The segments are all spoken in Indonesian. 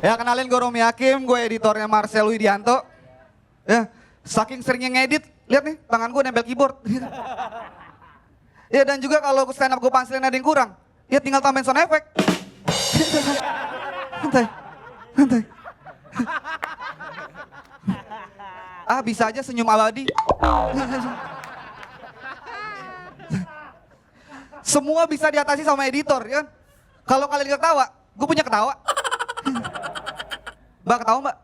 Ya kenalin gue Romi Hakim, gue editornya Marcel Widianto. Ya, saking seringnya ngedit, lihat nih tangan gue nempel keyboard. Ya dan juga kalau stand up gue punchline ada yang kurang, ya tinggal tambahin sound effect. Santai, santai. Ah bisa aja senyum abadi. Semua bisa diatasi sama editor, ya kan? Kalau kalian ketawa, gue punya ketawa. Mbak ketawa mbak?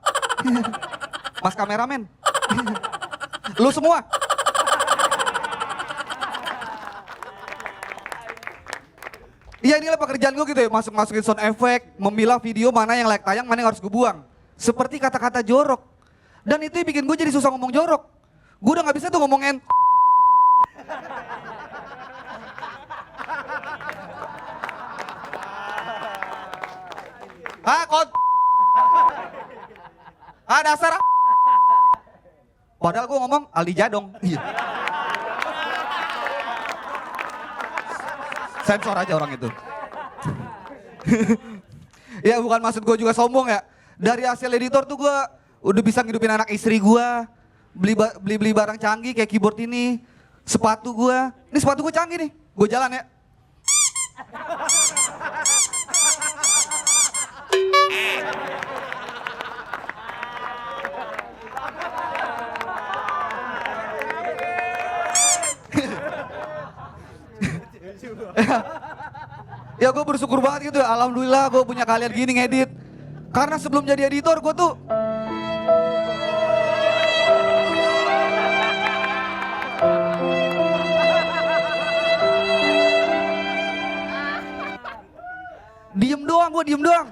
Mas kameramen? Lu semua? Iya inilah pekerjaan gue gitu ya, masukin sound effect, memilah video mana yang layak tayang, mana yang harus gue buang. Seperti kata-kata jorok. Dan itu yang bikin gue jadi susah ngomong jorok. Gue udah gak bisa tuh ngomongin. Ah kot. Ah dasar. Padahal gue ngomong Aldi Jadong. Iya. Sensor aja orang itu. Ya bukan maksud gue juga sombong ya. Dari hasil editor tuh gue udah bisa ngidupin anak istri gue. Beli barang canggih kayak keyboard ini. Sepatu gue. Ini sepatu gue canggih nih. Gue jalan ya. Ya gue bersyukur banget gitu ya, alhamdulillah gue punya kalian gini ngedit. Karena sebelum jadi editor gue tuh diem doang, gue diem doang.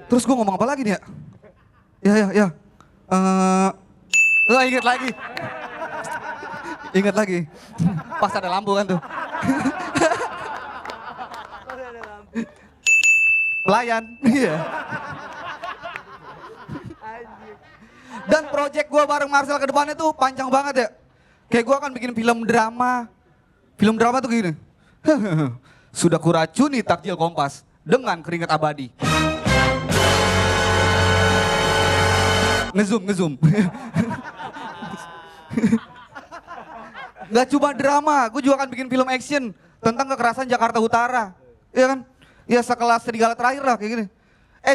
Terus gue ngomong apa lagi nih ya? Ya. Ingat lagi. Ingat lagi. Pas ada lampu kan tuh. Pelayan. Iya. Dan project gue bareng Marcel ke depannya tuh panjang banget ya. Kayak gue akan bikin film drama. Film drama tuh gini. Sudah kuracuni takjil Kompas dengan keringat abadi. Ngezoom. Gak cuma drama, gue juga akan bikin film action tentang kekerasan Jakarta Utara. Iya kan? Ya sekelas Serigala Terakhir lah kayak gini.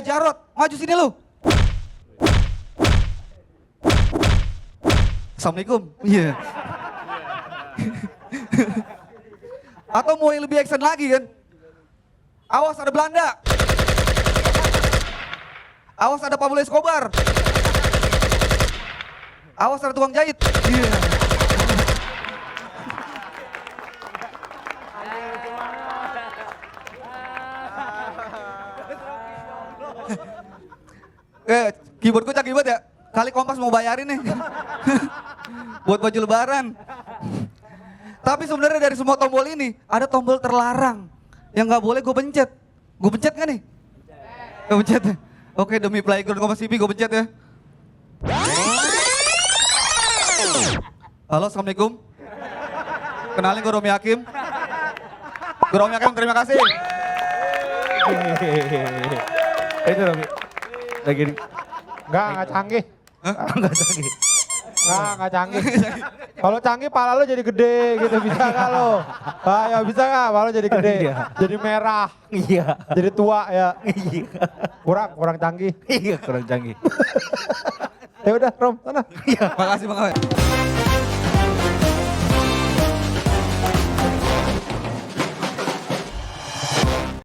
Jarot, maju sini lu. Assalamualaikum. Iya. Atau mau yang lebih action lagi kan? Awas ada Belanda. Awas ada Pablo Escobar. Awas ada tukang jahit. Iya. Keyboard gue canggih banget ya. Kali Kompas mau bayarin nih. Buat baju lebaran. Tapi sebenarnya dari semua tombol ini ada tombol terlarang yang nggak boleh gue pencet. Gue pencet nggak nih? Gue pencet ya. Oke demi playground Kompas TV gue pencet ya. Halo assalamualaikum. Kenalin gue Romi Hakim. Gue Romi Hakim terima kasih. Itu Romi. Lagi nih. Enggak canggih. Enggak canggih. Enggak canggih. Kalau canggih pala lo jadi gede gitu, bisa enggak lo? Ayo bisa enggak pala lo jadi gede? Iya. Jadi merah. Iya. Jadi tua ya. Iya. Kurang canggih. Iya kurang canggih. Ya udah Rom, sana. Iya. Makasih Bang Awe.